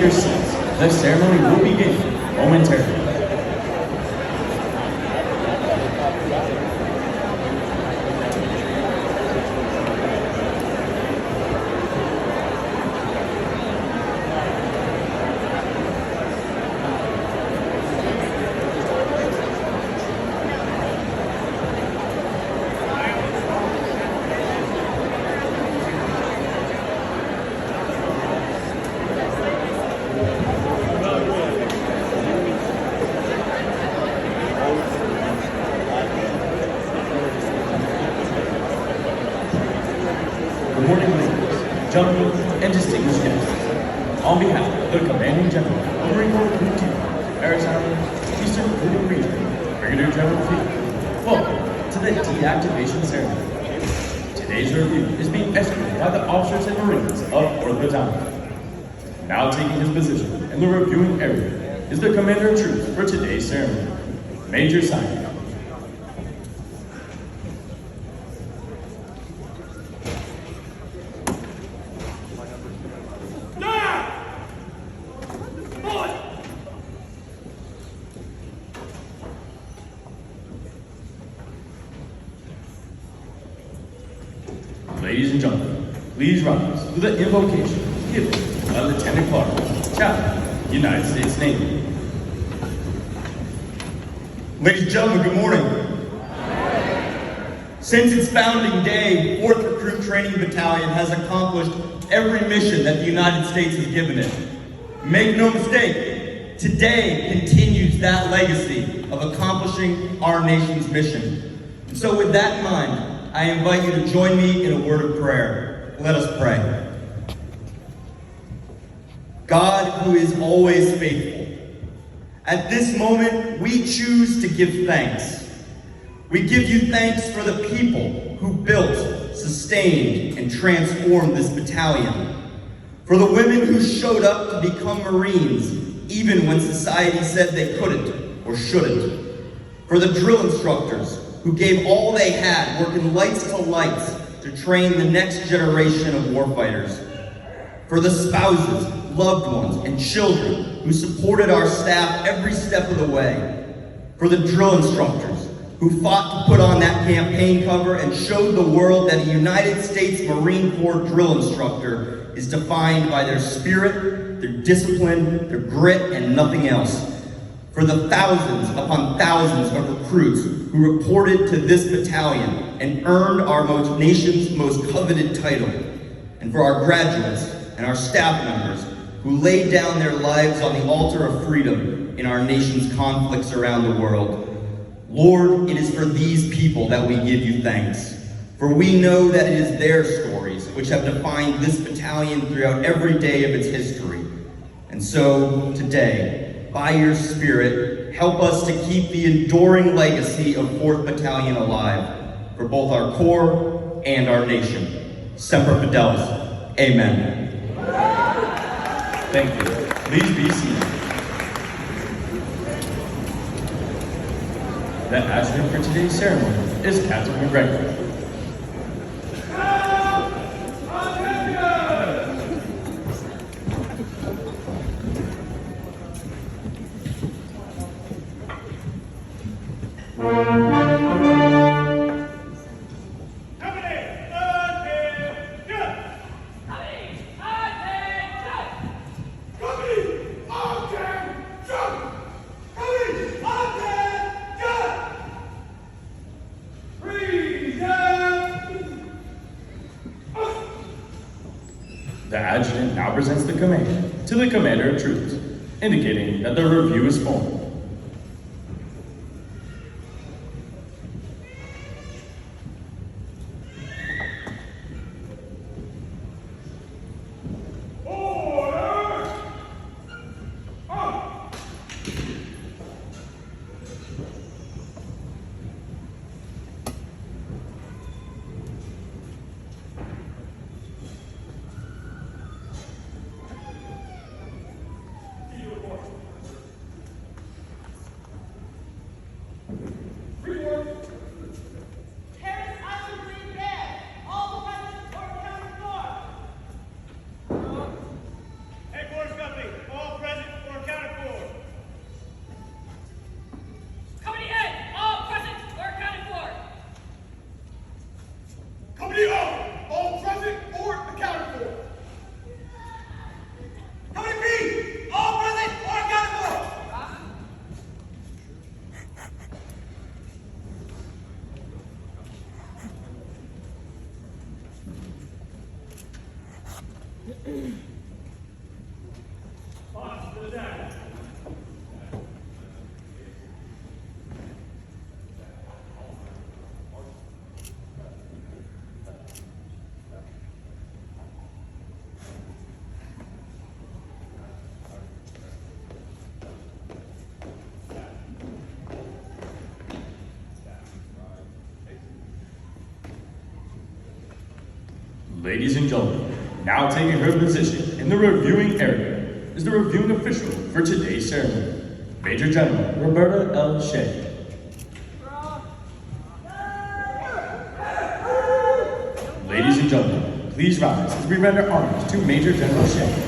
your seats. The ceremony will begin momentarily. Good morning, ladies, gentlemen, and distinguished guests. On behalf of the Commanding General of Marine Corps Group 2, Paris Island, Eastern Pacific Region, Brigadier General Field, welcome to the deactivation ceremony. Today's review is being executed by the officers and Marines of 4th Battalion. Now taking his position in the reviewing area is the Commander in Troops for today's ceremony, Major Simon. Ladies and gentlemen, please rise to the invocation given by Lieutenant Clark, Chaplain, United States Navy. Ladies and gentlemen, good morning. Since its founding day, 4th Recruit Training Battalion has accomplished every mission that the United States has given it. Make no mistake, today continues that legacy of accomplishing our nation's mission. And so with that in mind, I invite you to join me in a word of prayer. Let us pray. God, who is always faithful, at this moment we choose to give thanks. We give you thanks for the people who built, sustained, and transformed this battalion. For the women who showed up to become Marines, even when society said they couldn't or shouldn't. For the drill instructors who gave all they had, working lights to lights to train the next generation of warfighters. For the spouses, loved ones, and children who supported our staff every step of the way. For the drill instructors who fought to put on that campaign cover and showed the world that a United States Marine Corps drill instructor is defined by their spirit, their discipline, their grit, and nothing else. For the thousands upon thousands of recruits who reported to this battalion and earned our nation's most coveted title. And for our graduates and our staff members who laid down their lives on the altar of freedom in our nation's conflicts around the world. Lord, it is for these people that we give you thanks. For we know that it is their stories which have defined this battalion throughout every day of its history. And so, today, by your Spirit, help us to keep the enduring legacy of 4th Battalion alive for both our Corps and our nation. Semper Fidelis. Amen. Thank you. Please be seated. The adjutant for today's ceremony is Captain McGregor. The adjutant now presents the command to the Commander of Troops, indicating that the review is formal. Ladies and gentlemen, now taking her position in the reviewing area is the reviewing official for today's ceremony, Major General Roberta L. Shea. Ladies and gentlemen, please rise as we render honors to Major General Shea.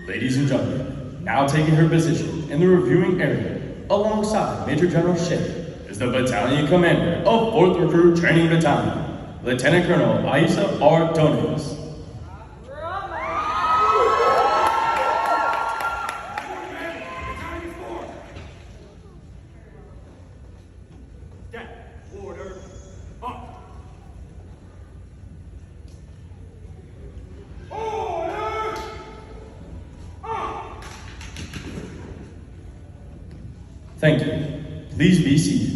Ladies and gentlemen, now taking her position in the reviewing area alongside Major General Shea is the Battalion Commander of 4th Recruit Training Battalion, Lieutenant Colonel Aisa R. Dones. Thank you. Please be seated.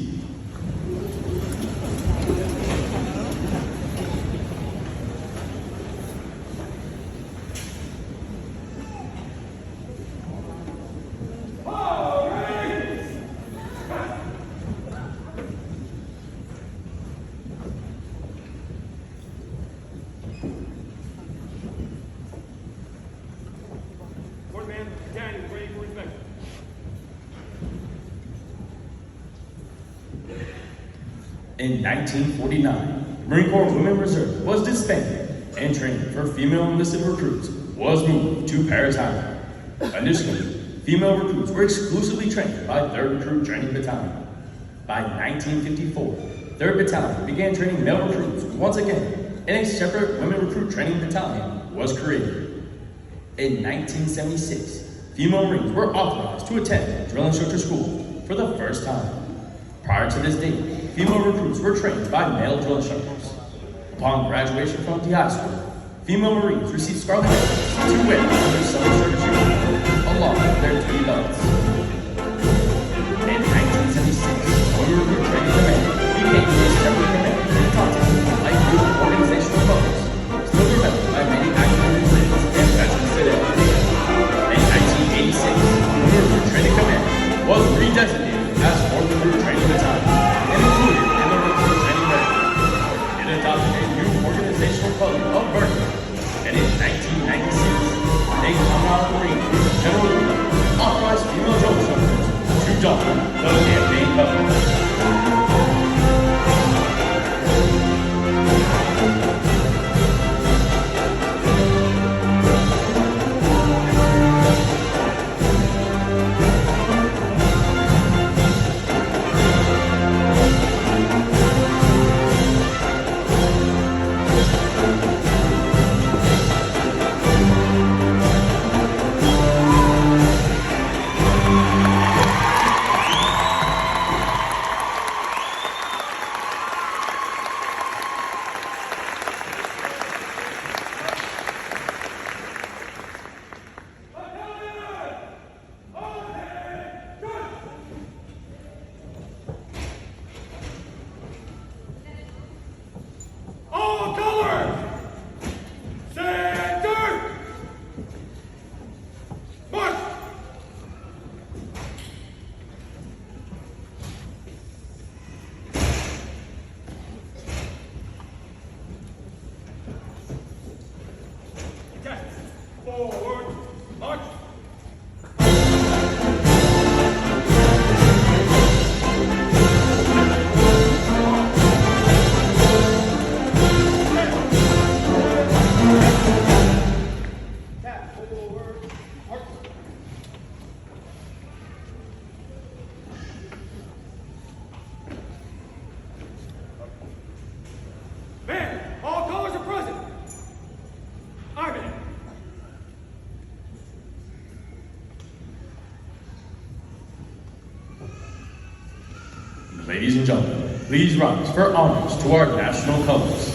In 1949, Marine Corps Women Reserve was disbanded and training for female enlisted recruits was moved to Paris Island. Initially, female recruits were exclusively trained by 3rd Recruit Training Battalion. By 1954, 3rd Battalion began training male recruits once again, and a separate women recruit training battalion was created. In 1976, female Marines were authorized to attend drill instructor school for the first time. Prior to this date, female recruits were trained by male drill instructors. Upon graduation from the high school, female Marines received scarlet ribbons to wear on their summer service uniform along with their duty belts. In 1976, Women Recruit Training Command became a separate command in context like youth organizational focus, still remembered by many active Marines and veterans today. In 1986, Women Recruit Training Command was redesignated as 4th Recruit Training Battalion and included in the Recruit Training Regimen. It adopted a new organizational color of burgundy, and in 1996, a Commonwealth Marine General authorized female drill instructors to don the campaign color. Ladies and gentlemen, please rise for honors to our national colors.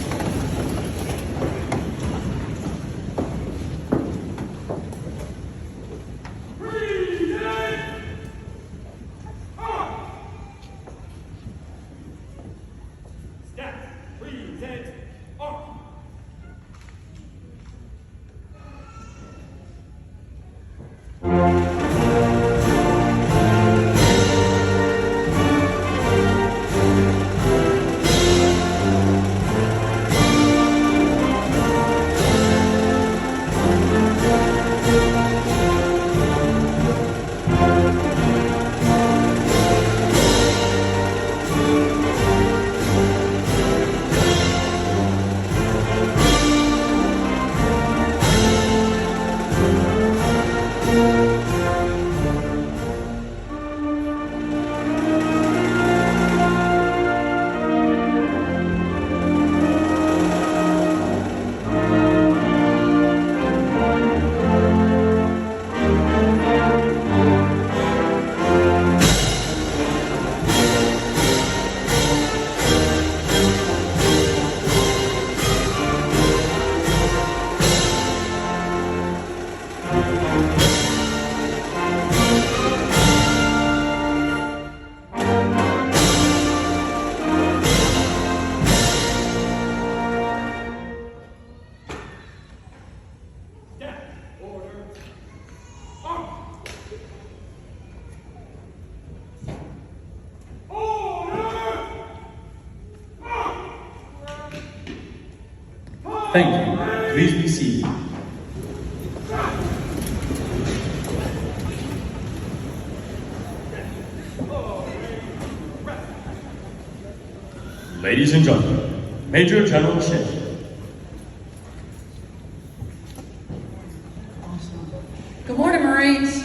Thank you. Please be seated. Ladies and gentlemen, Major General Shin. Good morning, Marines.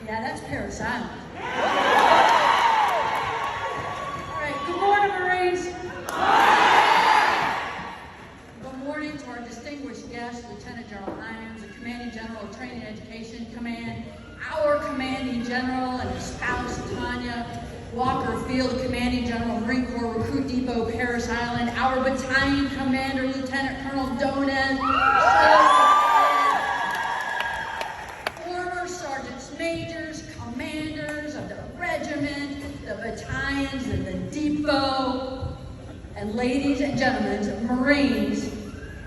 Yeah, that's Paris Island. All right, good morning, Marines. Good morning to our distinguished guest, Lieutenant General Hines, the Commanding General of Training and Education Command, our Commanding General and his spouse, Tanya Walker Field, Commanding General, Marine Corps Recruit Depot, Paris Island, our Battalion Commander, Lieutenant Colonel Donez, majors, commanders of the regiment, the battalions, and the depot, and ladies and gentlemen, Marines,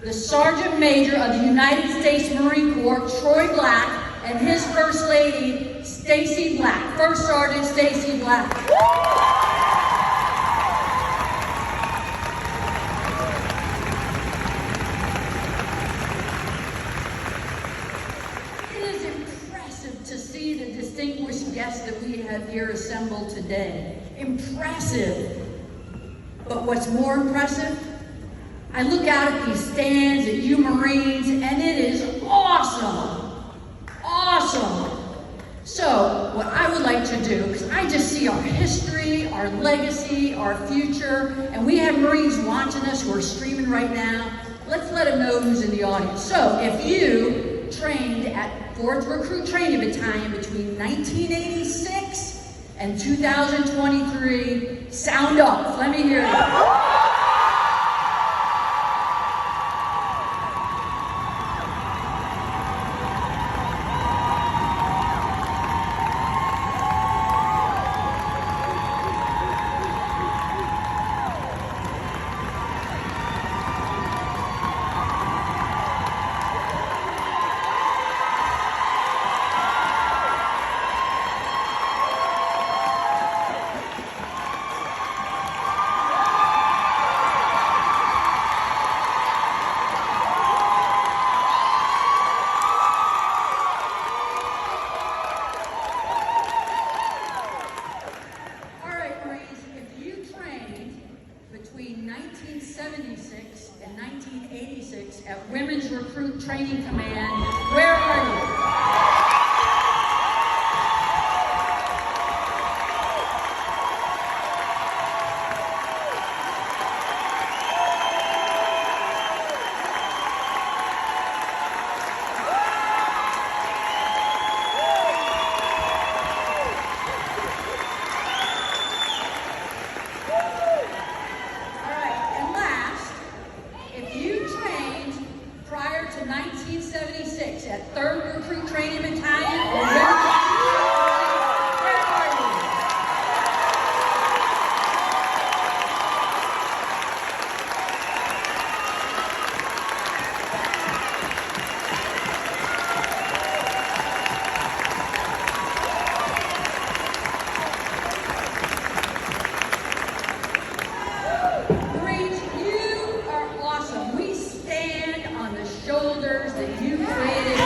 the Sergeant Major of the United States Marine Corps, Troy Black, and his First Lady, Stacy Black. First Sergeant Stacy Black. To see the distinguished guests that we have here assembled today. Impressive. But what's more impressive? I look out at these stands, at you Marines, and it is awesome. Awesome. So, what I would like to do, because I just see our history, our legacy, our future, and we have Marines watching us who are streaming right now. Let's let them know who's in the audience. So, if you trained at 4th Recruit Training Battalion between 1986 and 2023, sound off. Let me hear you. Training Command. Where are you? All right, and last, if you trained prior to 1976 at 3rd Recruit Training Battalion or where are you? Marines, you are awesome. We stand on the shoulders that you created.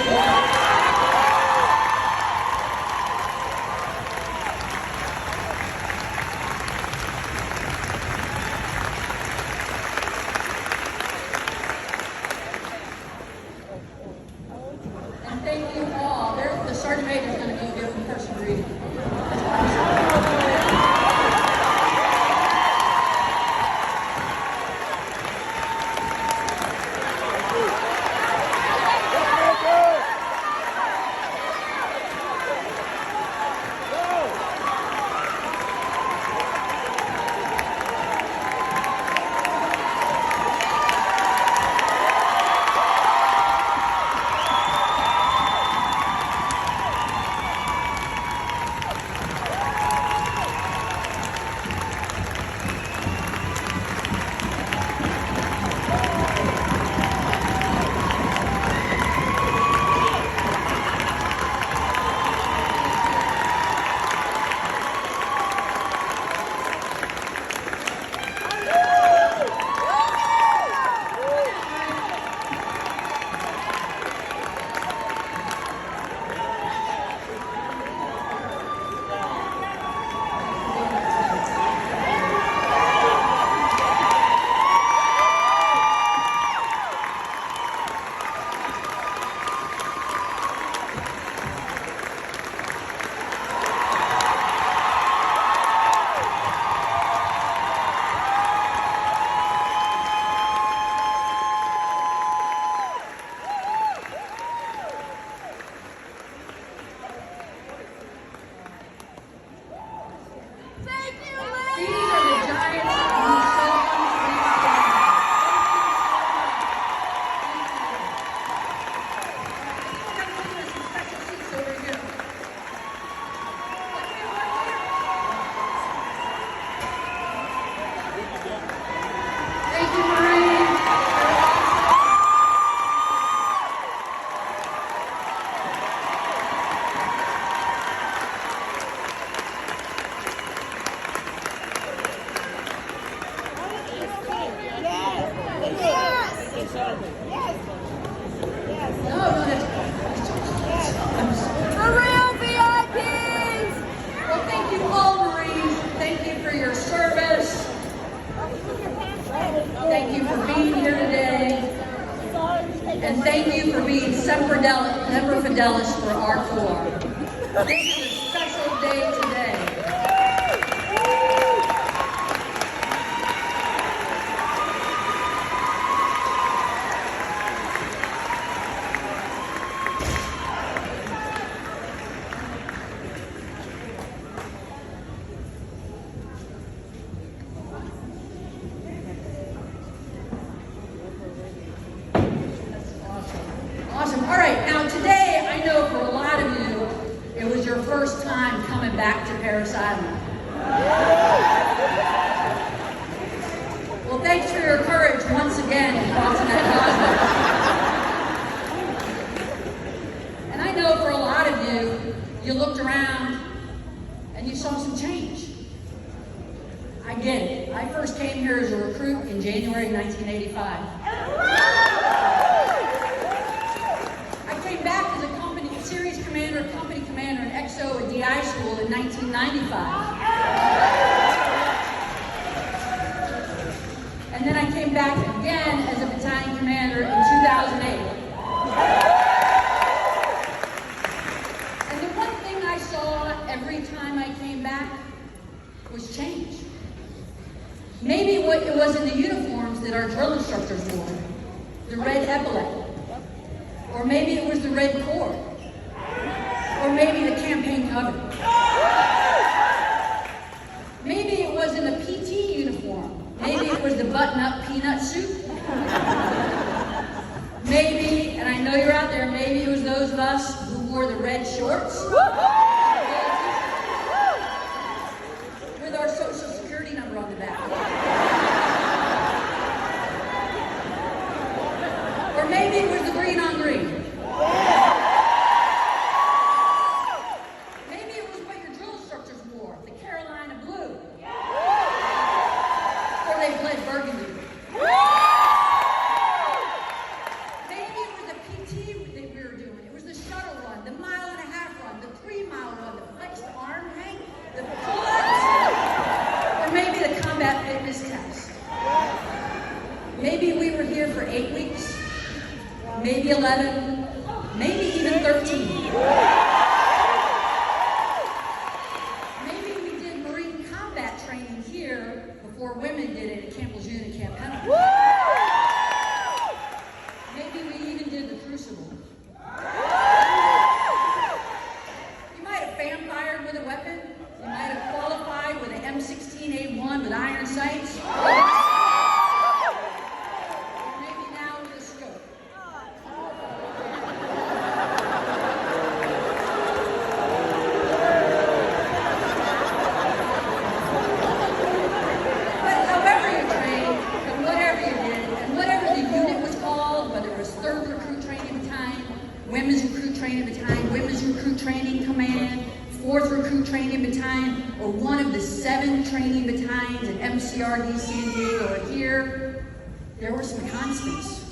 And thank you all. The Sergeant Major is going to go give them personal reading. These are the giants whose shoulders we stand. Some special seats over here. Thank you, Marines. No, that's For real VIPs! well, thank you all, Marines. Thank you for your service. Thank you for being here today. And thank you for being Semper Fidelis for our Corps. This is a special day today. Awesome. All right, now today, I know for a lot of you, it was your first time coming back to Parris Island. Well, thanks for your courage once again in crossing that causeway. And I know for a lot of you, you looked around and you saw some change. I get it. I first came here as a recruit in January 1985. Back as a company series commander, company commander in XO and DI school in 1995. And then I came back again as a battalion commander in 2008. And the one thing I saw every time I came back was change. Maybe it wasn't the uniforms that our drill instructors wore, the red epaulet, or maybe it was the red cord, or maybe the campaign cover. Maybe it wasn't a PT uniform. Maybe it was the button-up peanut suit. Maybe, and I know you're out there, maybe it was those of us who wore the red shorts with our social security number on the back. Or maybe it was the green on green. Maybe it was what your drill instructors wore, the Carolina blue. Or they played burgundy. Maybe it was the PT that we were doing. It was the shuttle run, the 1.5-mile run, the 3-mile run, the flexed arm hang, the pull-ups, or maybe the combat fitness test. Maybe we were here for 8 weeks, maybe 11, maybe even 13. Maybe we did Marine combat training here before women did it at Camp Lejeune and Camp Pendleton. Maybe we even did the Crucible. You might have vampired with a weapon. You might have qualified with an M16A1 with iron sights. Maybe now with a scope. But however you trained, and whatever you did, and whatever the unit was called, whether it was 3rd Recruit Training Battalion, Women's Recruit Training Battalion, Women's Recruit Training Command, 4th Recruit Training Battalion, or one of the 7 training battalions at MCRD San Diego or here, there were some constants.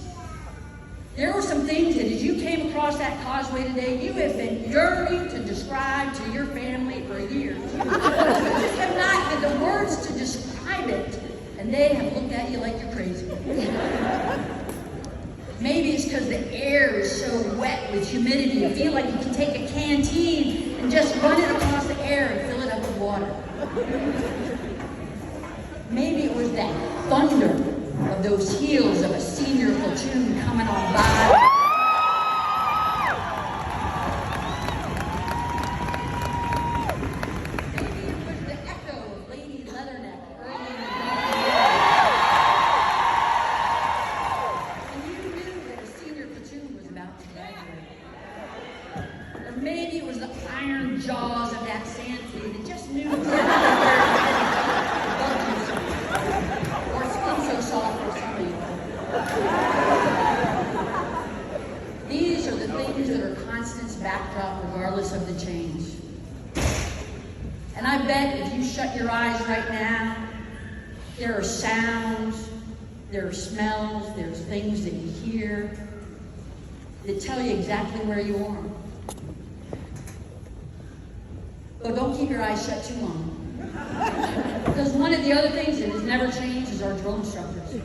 There were some things that as you came across that causeway today, you have been yearning to describe to your family for years. You just have not had the words to describe it, and they have looked at you like you're crazy. Maybe it's because the air is so wet with humidity, you feel like you can take a canteen and just run it across the air and fill it up with water. Maybe it was that thunder of those heels of a senior platoon coming on by. Maybe it was the echo of Lady Leatherneck early in the morning. And you knew that a senior platoon was about to graduate. Or maybe it was the iron jaws of that sand flea that just knew exactly where or skin so soft for some of you. These are the things that are constants backdrop regardless of the change. And I bet if you shut your eyes right now, there are sounds, there are smells, there's things that you hear that tell you exactly where you are. But don't keep your eyes shut too long. Because one of the other things that has never changed is our drill instructors.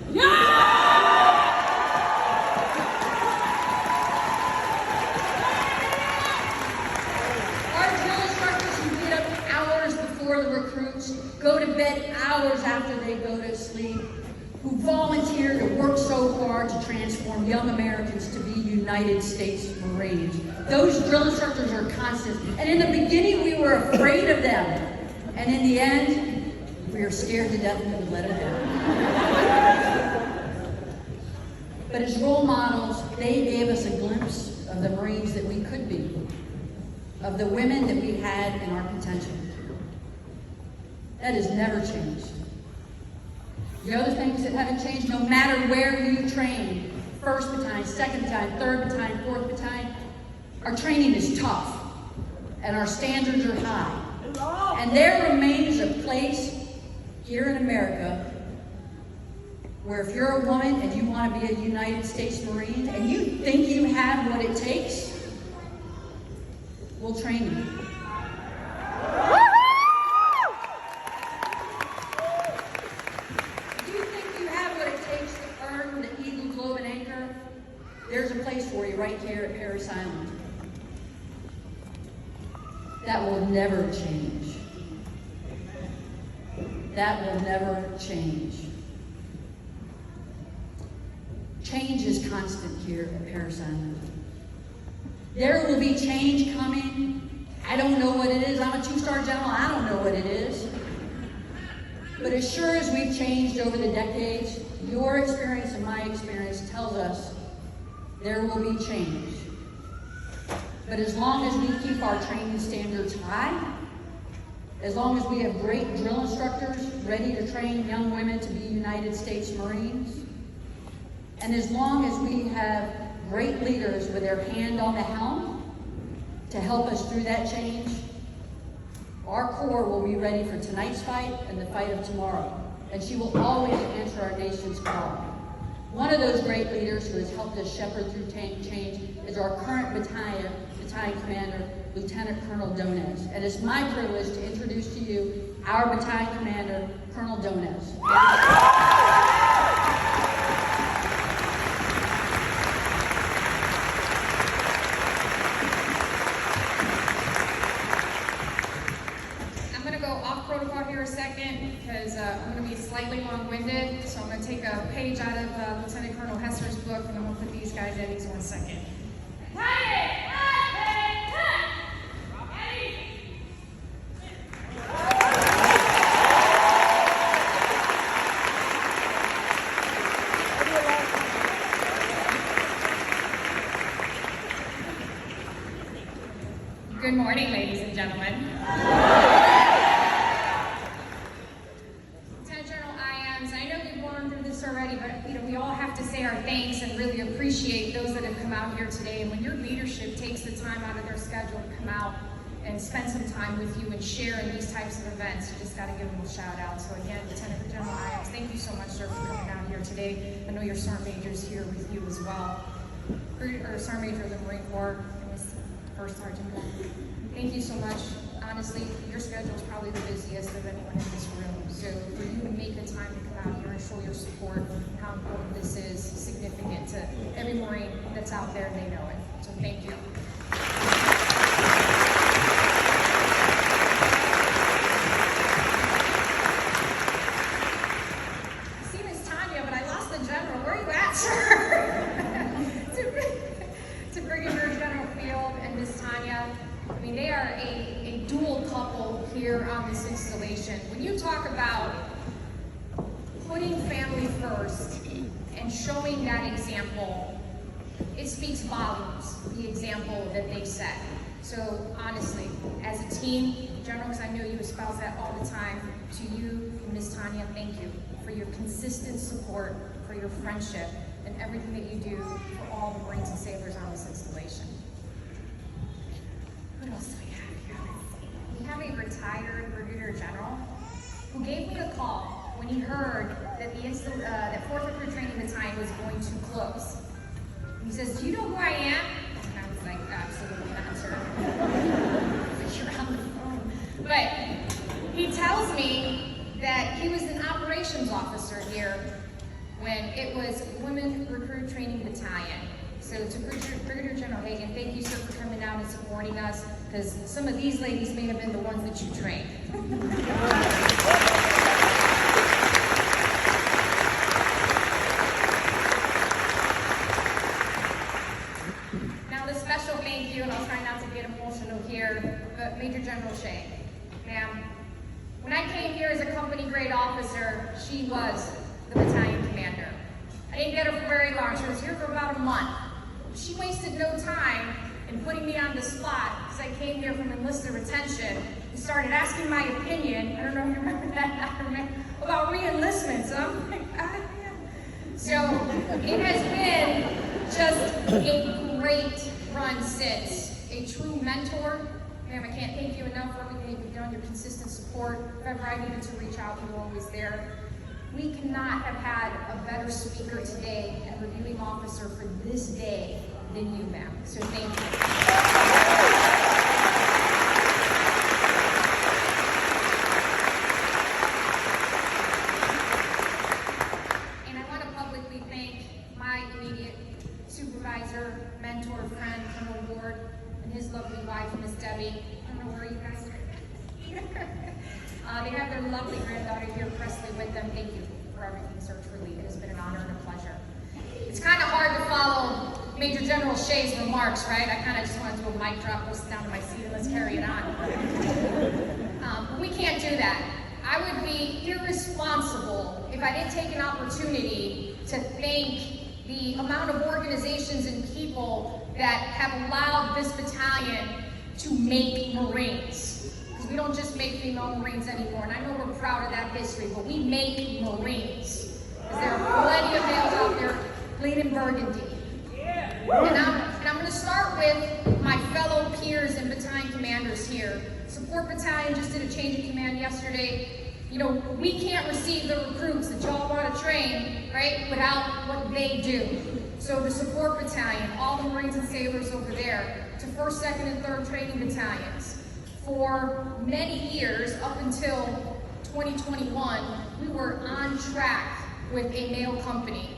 Our drill instructors who get up hours before the recruits, go to bed hours after they go to sleep, who volunteer to work so hard to transform young Americans to be United States Marines. Those drill instructors are constant. And in the beginning, we were afraid of them. And in the end, we were scared to death and we let them down. But as role models, they gave us a glimpse of the Marines that we could be, of the women that we had in our potential. That has never changed. The other things that haven't changed, no matter where you train, 1st Battalion, 2nd Battalion, 3rd Battalion, 4th Battalion, our training is tough, and our standards are high. And there remains a place here in America where if you're a woman and you want to be a United States Marine and you think you have what it takes, we'll train you. If you think you have what it takes to earn the Eagle, Globe, and Anchor, there's a place for you right here That will never change. That will never change. Change is constant here at Paris Island. There will be change coming. I don't know what it is. I'm a two-star general. I don't know what it is. But as sure as we've changed over the decades, your experience and my experience tells us there will be change. But as long as we keep our training standards high, as long as we have great drill instructors ready to train young women to be United States Marines, and as long as we have great leaders with their hand on the helm to help us through that change, our Corps will be ready for tonight's fight and the fight of tomorrow. And she will always answer our nation's call. One of those great leaders who has helped us shepherd through change is our current battalion commander, Lieutenant Colonel Donez. And it's my privilege to introduce to you our battalion commander, Colonel Donez. I'm going to go off protocol here a second because I'm going to be slightly long-winded. So I'm going to take a page out of Lieutenant Colonel Hesser's book, and I'm going to put these guys at ease in 1 second. Good morning, ladies and gentlemen. Lieutenant General IAMS, I know we've gone through this already, but we all have to say our thanks and really appreciate those that have come out here today. And when your leadership takes the time out of their schedule to come out and spend some time with you and share in these types of events, you just got to give them a shout out. So again, Lieutenant General IAMS, thank you so much, sir, for coming out here today. I know your Sergeant Major's here with you as well. Or Sergeant Major of the Marine Corps. First Sergeant. Thank you so much. Honestly, your schedule is probably the busiest of anyone in this room. So for you to make the time to come out here and show your support, how important this is significant to every Marine that's out there, they know it. So thank you. I see Miss Tanya, but I lost the general. Where are you at, sir? to Brigadier General Field and Miss Tanya. I mean, they are a dual couple here on this installation. When you talk about putting family first and showing that example, it speaks volumes, the example that they set. So honestly, as a team, General, because I know you espouse that all the time, to you and Ms. Tanya, thank you for your consistent support, for your friendship, and everything that you do for all the Marines and sailors on this installation. What else do we have here? We have a retired Brigadier General who gave me a call when he heard that that 4th Recruit Training Battalion was going to close. He says, "Do you know who I am?" And I was like, "Absolutely not, sir." You're on the phone. But he tells me that he was an operations officer here when it was Women Recruit Training Battalion. So to Brigadier General Hagan, thank you, sir, for coming out and supporting us, because some of these ladies may have been the ones that you trained. Now the special thank you, and I'll try not to get emotional here, but Major General Shea, ma'am, when I came here as a company grade officer, she was the battalion commander. I didn't get her for very long. She was here for about a month. She wasted no time in putting me on the spot because I came here from enlisted retention and started asking my opinion. I don't know if you remember that, about re-enlistment. So I'm like, yeah. So it has been just a great run since. A true mentor. Ma'am, I can't thank you enough for everything you've done, your consistent support. If ever I needed to reach out, you were always there. We cannot have had a better speaker today and reviewing officer for this day than you, ma'am. So thank you. And I want to publicly thank my immediate supervisor, mentor, friend, Colonel Ward, and his lovely wife, Miss Debbie. I don't know where you guys are. They have their lovely granddaughter here, Presley, with them. Thank you for everything, Search Relief. It has been an honor and a pleasure. It's kind of hard to follow Major General Shea's remarks, right? I kind of just want to do a mic drop, go sit down to my seat, and let's carry it on. But we can't do that. I would be irresponsible if I didn't take an opportunity to thank the amount of organizations and people that have allowed this battalion to make Marines. Because we don't just make female Marines anymore, and I know we're proud of that history, but we make Marines. Because there are plenty of males out there bleeding burgundy. And I'm going to start with my fellow peers and battalion commanders here. Support Battalion just did a change of command yesterday. You know, we can't receive the recruits that y'all want to train, right, without what they do. So the Support Battalion, all the Marines and Sailors over there, to 1st, 2nd, and 3rd training battalions. For many years, up until 2021, we were on track with a male company.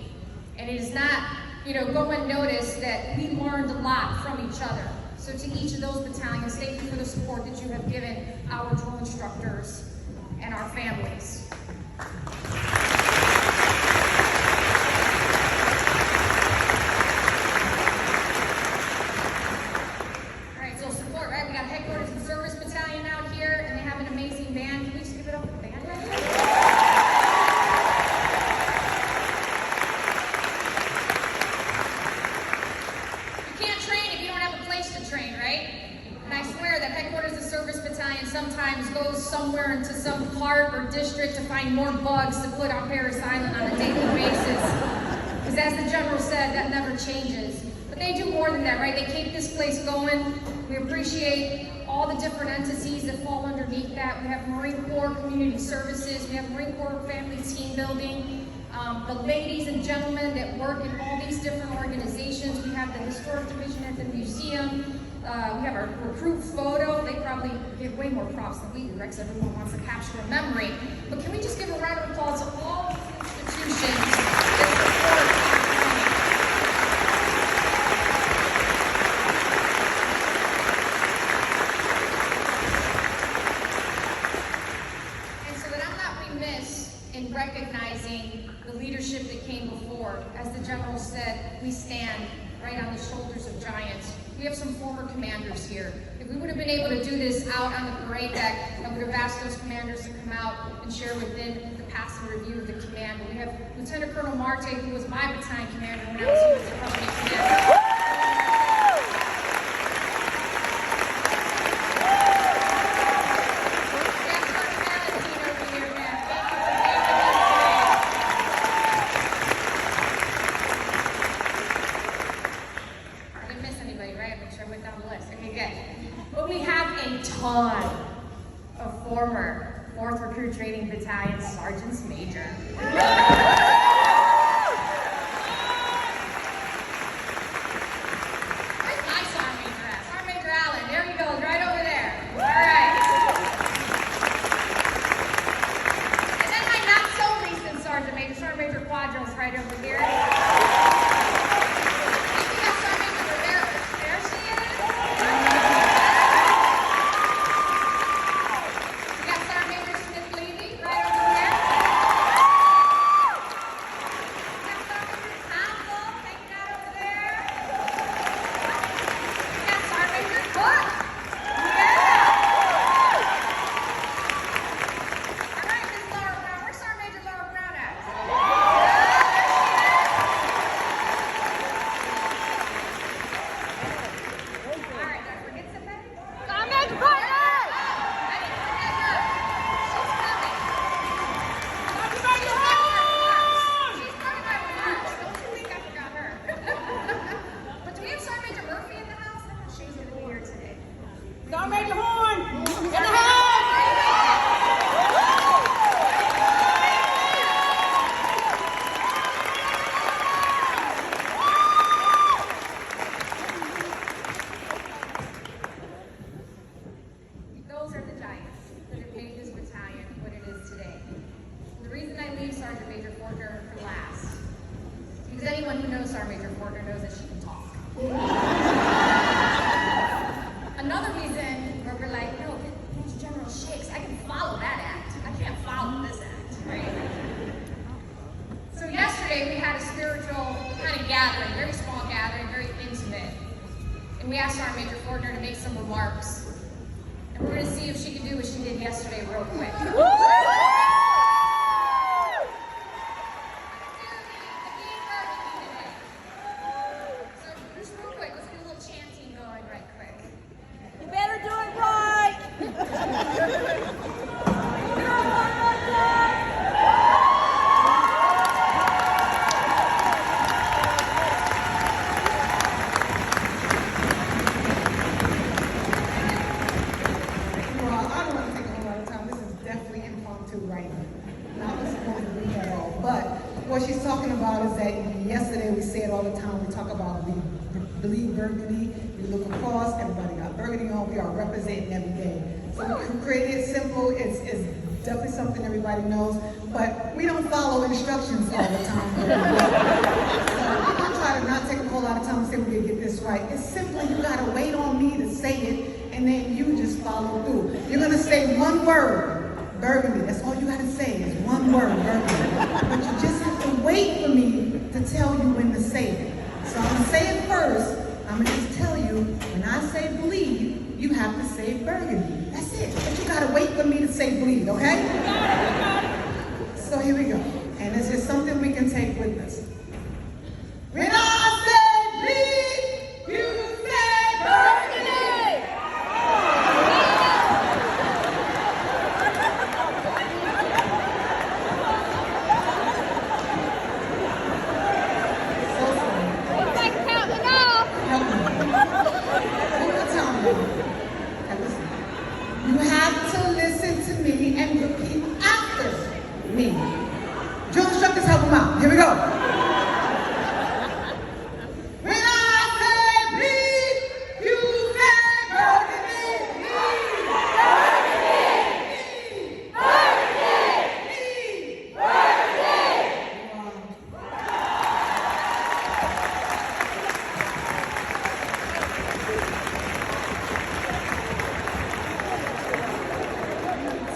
And it is not, go unnoticed that we learned a lot from each other. So to each of those battalions, thank you for the support that you have given our drill instructors and our families. All right, so support, right? We got headquarters and service battalion out here, and they have an amazing band. Can we just give it up for the band right here? You can't train if you don't have a place to train, right? And I swear that headquarters and service battalion sometimes goes somewhere into some part or district to find more bugs to put on Paris Island on a daily basis. Because as the general said, that never changes. But they do more than that, right? They keep this place going. We appreciate all the different entities that fall underneath that. We have Marine Corps Community Services. We have Marine Corps Family Team Building. The ladies and gentlemen that work in all these different organizations. We have the Historic Division at the museum. We have our recruit photo. They probably give way more props than we do, right? Because everyone wants to capture a memory. But can we just give a round of applause to all the institutions that support our and so that I'm not remiss in recognizing the leadership that came before. As the general said, we stand right on the shoulders of giants. We have some former commanders here. If we would have been able to do this out on the parade deck, I would have asked those commanders to come out and share within the passing review of the command. But we have Lieutenant Colonel Marte, who was my battalion commander when I was here as a company commander. But we have a ton of former 4th Recruit Training Battalion Sergeants Major. Where's my Sergeant Major at? Sergeant Major Allen, there he goes, right over there. All right. And then my not so recent Sergeant Major Quadros, right over here. Because anyone who knows Sergeant Major Porter knows that she can talk. Another reason where we're like, no, if she can do what she did yesterday real quick. So just real quick, let's get a little chanting going right quick. You better do it right. Well, I don't want to take a whole lot of time. This is definitely impromptu right now. Not supposed to be at all. But what she's talking about is that yesterday we say it all the time. We talk about we believe burgundy. We look across, everybody got burgundy on. We are representing every day. So we created it simple. It's definitely something everybody knows. But we don't follow instructions all the time. So I try to not take a whole lot of time to say we're going to get this right. It's simply you got to wait on me to say it. And then you just follow through. You're gonna say one word, burgundy. That's all you gotta say is one word, burgundy. But you just have to wait for me to tell you when to say it. So I'm gonna say it first. I'm gonna just tell you, when I say bleed, you have to say burgundy. That's it. But you gotta wait for me to say bleed, okay? So here we go. And it's just something we can take with us. When I say bleed, you say burgundy. Like counting off. You have to listen to me and repeat after me. Drill instructors, help them out. Here we go. When I say bleed, you say burgundy. Bleed. Burgundy. Bleed.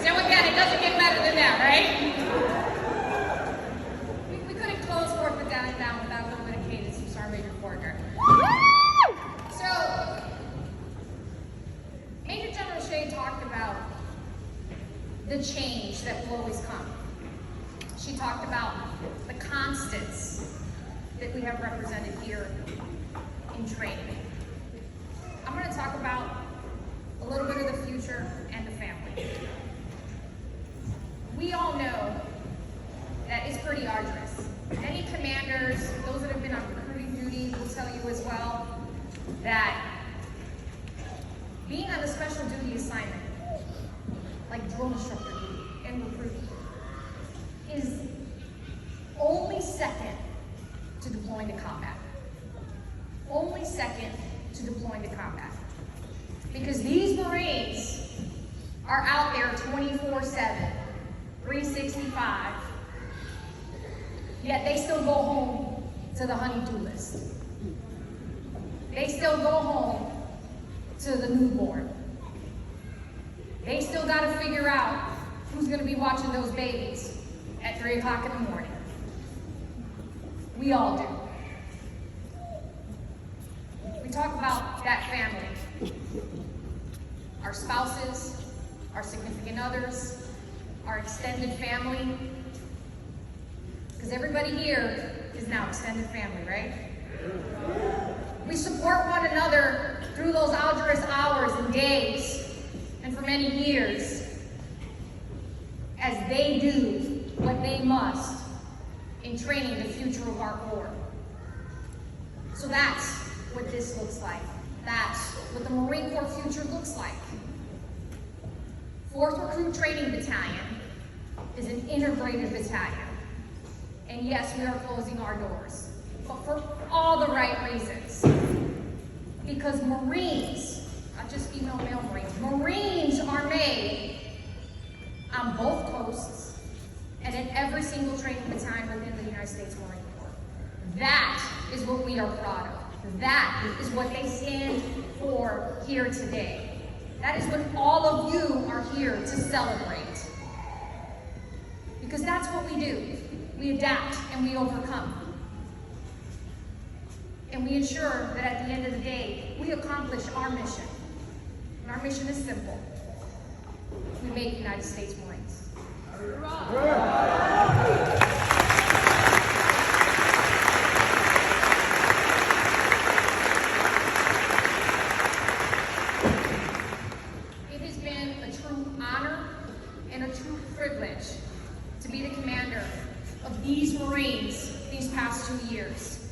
So again, it doesn't get better than that, right? We couldn't close Fourth Battalion down without a little bit of cadence from Sergeant Major Fortner. So, Major General Shea talked about the change that will always come. She talked about the constants that we have represented here in training. I'm going to talk about a little bit of the future and the family. We all know that it's pretty arduous. Many commanders, those that have been on recruiting duty, will tell you as well that being on a special duty assignment, like drill instructor duty and recruiting, is only second to deploying to combat. Only second to deploying to combat. Because these Marines are out there 24/7, 365, yet they still go home to the honey-do list. They still go home to the newborn. They still got to figure out who's going to be watching those babies at 3 o'clock in the morning. We all do. We talk about that family. Our spouses, our significant others, our extended family. Because everybody here is now extended family, right? We support one another through those arduous hours and days, and for many years, as they do what they must in training the future of our Corps. So that's what this looks like. That's what the Marine Corps future looks like. 4th Recruit Training Battalion is an integrated battalion. And yes, we are closing our doors, but for all the right reasons. Because Marines, not just female male Marines, Marines are made on both coasts and in every single training battalion within the United States Marine Corps. That is what we are proud of. That is what they stand for here today. That is what all of you are here to celebrate. Because that's what we do. We adapt and we overcome. And we ensure that at the end of the day, we accomplish our mission. And our mission is simple. make United States Marines. It has been a true honor and a true privilege to be the commander of these Marines these past 2 years.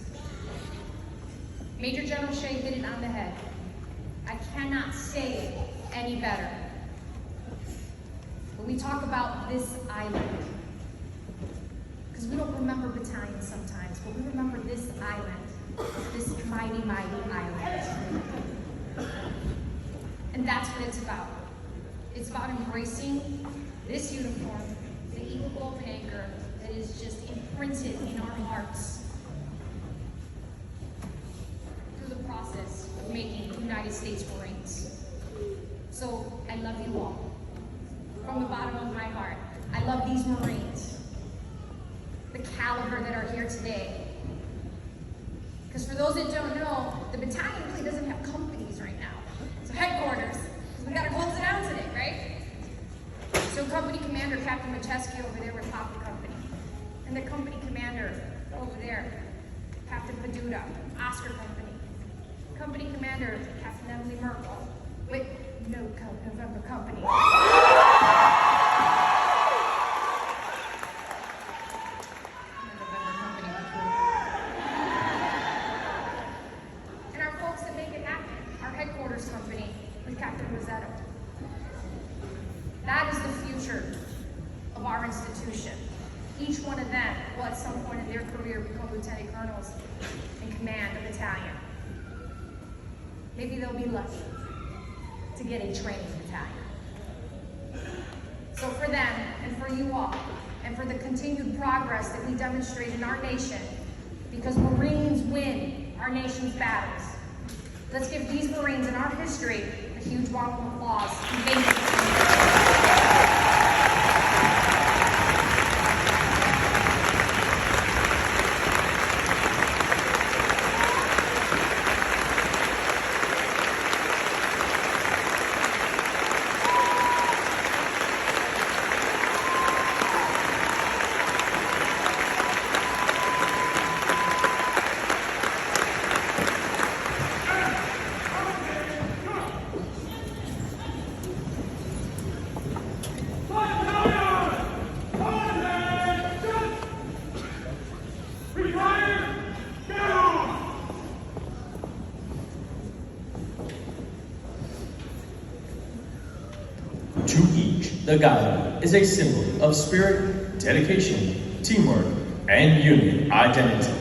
Major General Shea hit it on the head. I cannot say it any better. When we talk about this island, because we don't remember battalions sometimes, but we remember this island, this mighty, mighty island. And that's what it's about. It's about embracing this uniform, the eagle globe and anchor that is just imprinted in our hearts through the process of making United States Marines. So I love you all. From the bottom of my heart, I love these Marines, the caliber that are here today. Because for those that don't know, the battalion really doesn't have companies right now. So headquarters, because we gotta close it down today, right? So company commander, Captain Macheski over there with Papa Company. And the company commander over there, Captain Paduda, Oscar Company. Company commander, Captain Emily Merkel, with No Code November Company. And our folks that make it happen, our headquarters company with Captain Rossetto. That is the future of our institution. Each one of them will at some point in their career become lieutenant colonels and command a battalion. Maybe they'll be lucky to get a training battalion. So for them and for you all, and for the continued progress that we demonstrate in our nation, because Marines win our nation's battles, let's give these Marines in our history a huge round of applause. And thank you. To each, the Gaia is a symbol of spirit, dedication, teamwork, and unit identity.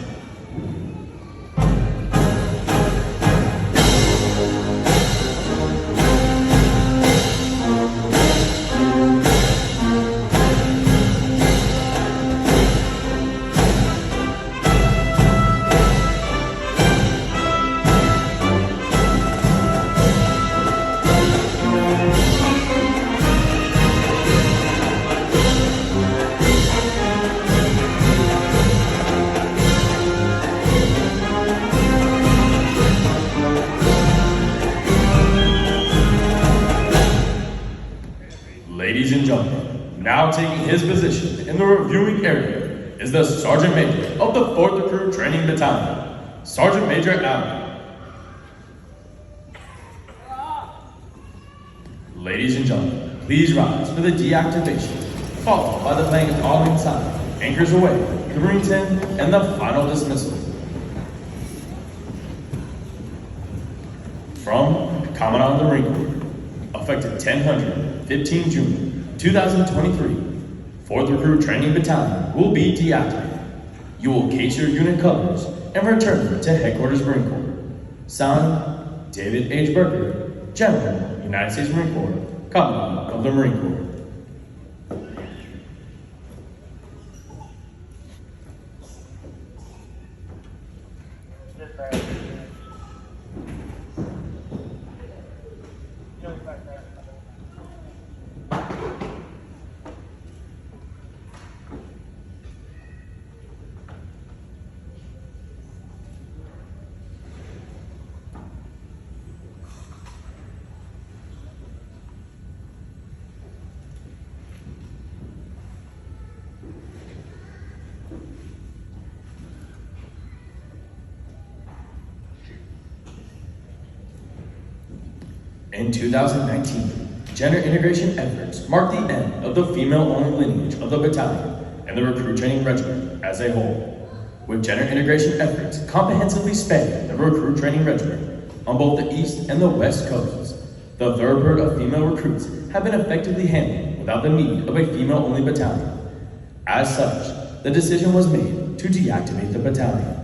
Ladies and gentlemen, now taking his position in the reviewing area is the Sergeant Major of the 4th Recruit Training Battalion, Sergeant Major Allen. Ladies and gentlemen, please rise for the deactivation, followed by the playing of all inside, anchors away, Marine 10, and the final dismissal. From Commandant of the Marine Corps, effective 10/100/15 June 2023, 4th Recruit Training Battalion will be deactivated. You will case your unit colors and return them to Headquarters Marine Corps. Signed, David H. Berger, General, United States Marine Corps, Commandant of the Marine Corps. In 2019, gender integration efforts marked the end of the female-only lineage of the battalion and the recruit training regiment as a whole, with gender integration efforts comprehensively spanning the recruit training regiment on both the East and the West Coasts. The thoroughbred of female recruits have been effectively handled without the need of a female-only battalion. As such, the decision was made to deactivate the battalion.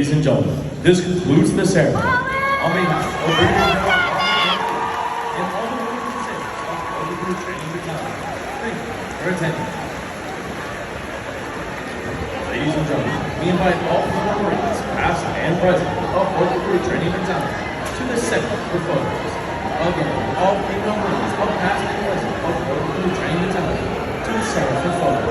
Ladies and gentlemen, this concludes the ceremony. On behalf of Brigadier General and all the members and sailors of the Crew Training Battalion, thank you for attending. Ladies and gentlemen, we invite all former Marines, past and present, of the Crew Training Battalion to the center for photos. Again, all female Marines of past and present of the Crew Training Battalion to the center for photos.